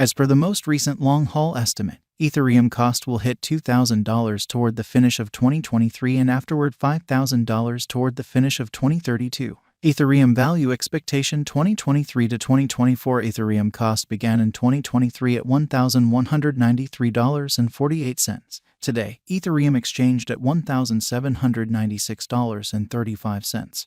As per the most recent long-haul estimate, Ethereum cost will hit $2,000 toward the finish of 2023 and afterward $5,000 toward the finish of 2032. Ethereum value expectation 2023 to 2024 Ethereum cost began in 2023 at $1,193.48. Today, Ethereum exchanged at $1,796.35.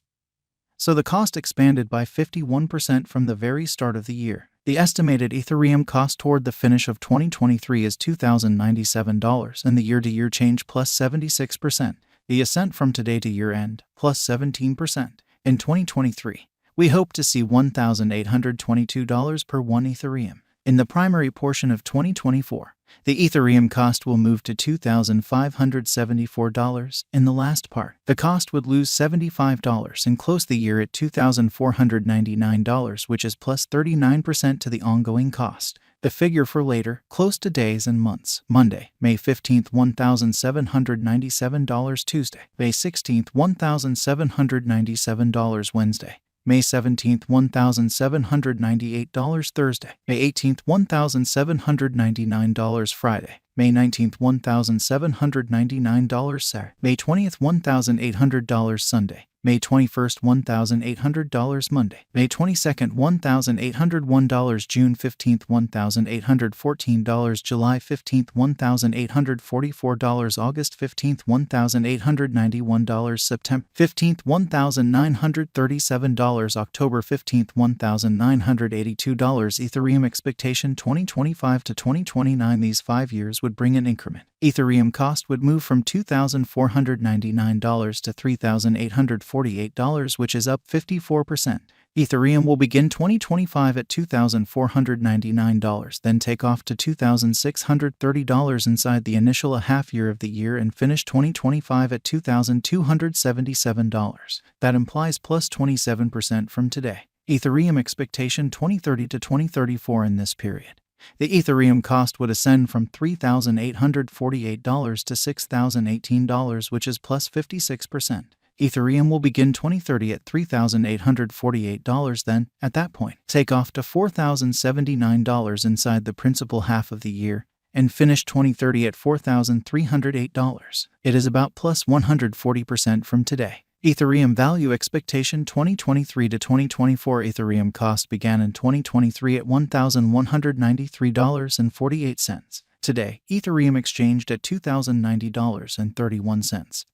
So the cost expanded by 51% from the very start of the year. The estimated Ethereum cost toward the finish of 2023 is $2,097 and the year-to-year change plus 76%. The ascent from today to year-end plus 17%. In 2023, we hope to see $1,822 per 1 Ethereum. In the primary portion of 2024, the Ethereum cost will move to $2,574. In the last part, the cost would lose $75 and close the year at $2,499, which is plus 39% to the ongoing cost. The figure for later, close to days and months. Monday, May 15th, $1,797. Tuesday, May 16th, $1,797. Wednesday, May 17th, $1,798. Thursday, May 18th, $1,799. Friday, May 19th, $1,799. Saturday, May 20th, $1,800. Sunday, May 21st, $1,800. Monday, May 22nd, $1,801. June 15th, $1,814. July 15th, $1,844. August 15th, $1,891. September 15th, $1,937. October 15th, $1,982. Ethereum expectation 2025 to 2029. These 5 years would bring an increment. Ethereum cost would move from $2,499 to $3,848, which is up 54%. Ethereum will begin 2025 at $2,499, then take off to $2,630 inside the initial half year of the year and finish 2025 at $2,277. That implies plus 27% from today. Ethereum expectation 2030 to 2034 in this period. The Ethereum cost would ascend from $3,848 to $6,018, which is plus 56%. Ethereum will begin 2030 at $3,848, then, at that point, take off to $4,079 inside the principal half of the year, and finish 2030 at $4,308. It is about plus 140% from today. Ethereum value expectation 2023 to 2024 Ethereum cost began in 2023 at $1,193.48. Today, Ethereum exchanged at $2,090.31.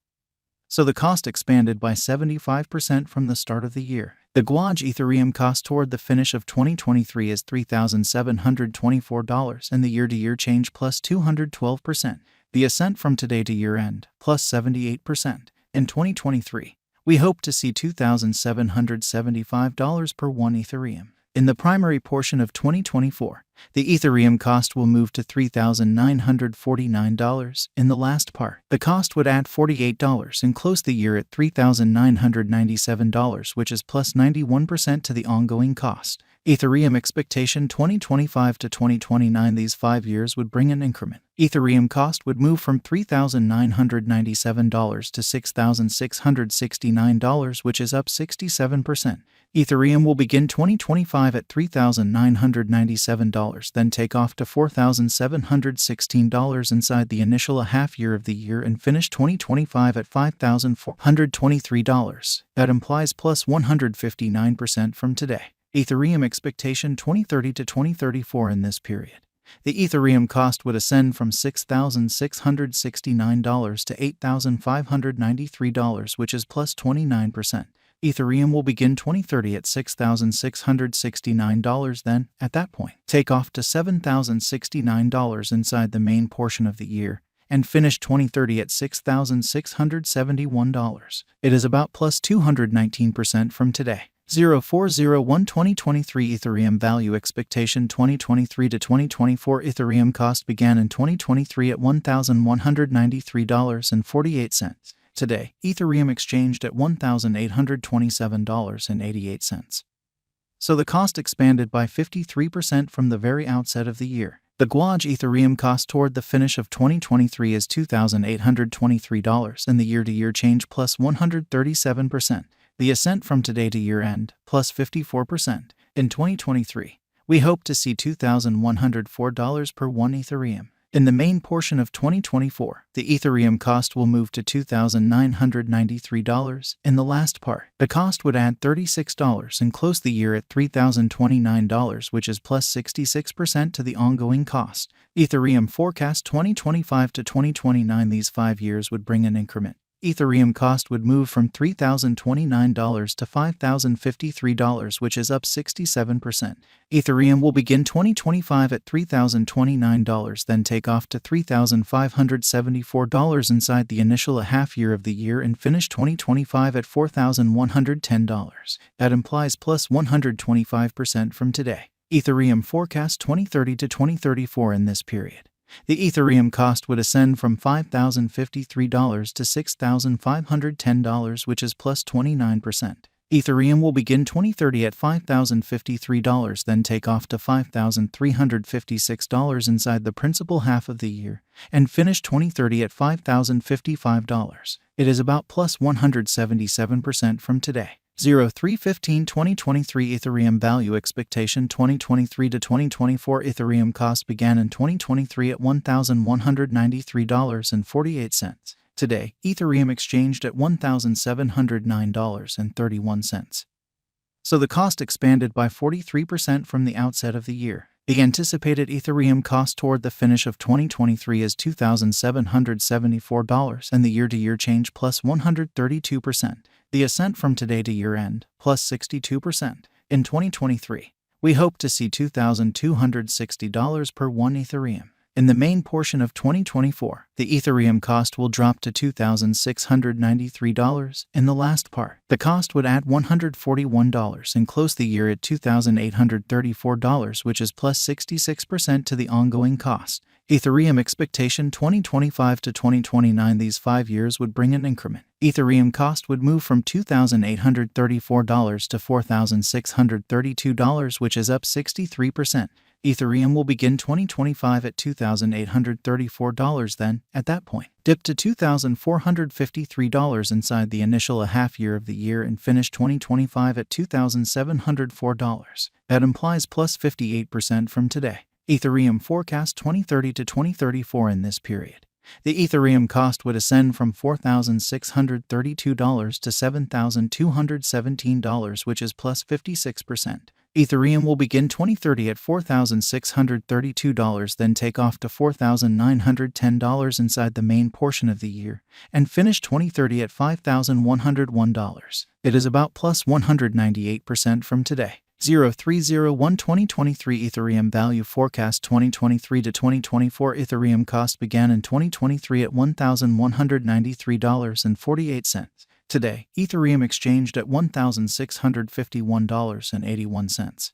So the cost expanded by 75% from the start of the year. The Guaj Ethereum cost toward the finish of 2023 is $3,724 and the year-to-year change plus 212%. The ascent from today to year-end plus 78%. In 2023, we hope to see $2,775 per 1 Ethereum. In the primary portion of 2024, the Ethereum cost will move to $3,949. In the last part, the cost would add $48 and close the year at $3,997, which is plus 91% to the ongoing cost. Ethereum expectation 2025 to 2029. These 5 years would bring an increment. Ethereum cost would move from $3,997 to $6,669, which is up 67%. Ethereum will begin 2025 at $3,997, then take off to $4,716 inside the initial half year of the year and finish 2025 at $5,423. That implies plus 159% from today. Ethereum expectation 2030 to 2034 in this period. The Ethereum cost would ascend from $6,669 to $8,593, which is plus 29%. Ethereum will begin 2030 at $6,669, then, at that point, take off to $7,069 inside the main portion of the year, and finish 2030 at $6,671. It is about plus 219% from today. 0401 2023 Ethereum value expectation 2023 to 2024 Ethereum cost began in 2023 at $1,193.48. Today, Ethereum exchanged at $1,827.88. So the cost expanded by 53% from the very outset of the year. The Guaj Ethereum cost toward the finish of 2023 is $2,823 and the year-to-year change plus 137%. The ascent from today to year-end plus 54%. In 2023, we hope to see $2,104 per 1 Ethereum. In the main portion of 2024, the Ethereum cost will move to $2,993. In the last part, the cost would add $36 and close the year at $3,029, which is plus 66% to the ongoing cost. Ethereum forecast 2025 to 2029. These 5 years would bring an increment. Ethereum cost would move from $3,029 to $5,053, which is up 67%. Ethereum will begin 2025 at $3,029, then take off to $3,574 inside the initial half year of the year and finish 2025 at $4,110. That implies plus 125% from today. Ethereum forecast 2030 to 2034 in this period. The Ethereum cost would ascend from $5,053 to $6,510, which is plus 29%. Ethereum will begin 2030 at $5,053, then take off to $5,356 inside the principal half of the year, and finish 2030 at $5,055. It is about plus 177% from today. 03/15/2023 Ethereum value expectation 2023 to 2024 Ethereum cost began in 2023 at $1,193.48. Today, Ethereum exchanged at $1,709.31. So the cost expanded by 43% from the outset of the year. The anticipated Ethereum cost toward the finish of 2023 is $2,774, and the year-to-year change plus 132%. The ascent from today to year-end, plus 62%. In 2023, we hope to see $2,260 per 1 Ethereum. In the main portion of 2024, the Ethereum cost will drop to $2,693. In the last part, the cost would add $141 and close the year at $2,834, which is plus 66% to the ongoing cost. Ethereum expectation 2025 to 2029. These 5 years would bring an increment. Ethereum cost would move from $2,834 to $4,632, which is up 63%. Ethereum will begin 2025 at $2,834, then, at that point, dip to $2,453 inside the initial half year of the year and finish 2025 at $2,704. That implies plus 58% from today. Ethereum forecast 2030 to 2034 in this period. The Ethereum cost would ascend from $4,632 to $7,217, which is plus 56%. Ethereum will begin 2030 at $4,632, then take off to $4,910 inside the main portion of the year, and finish 2030 at $5,101. It is about plus 198% from today. 03/01/2023 Ethereum value forecast 2023 to 2024 Ethereum cost began in 2023 at $1,193.48. Today, Ethereum exchanged at $1,651.81.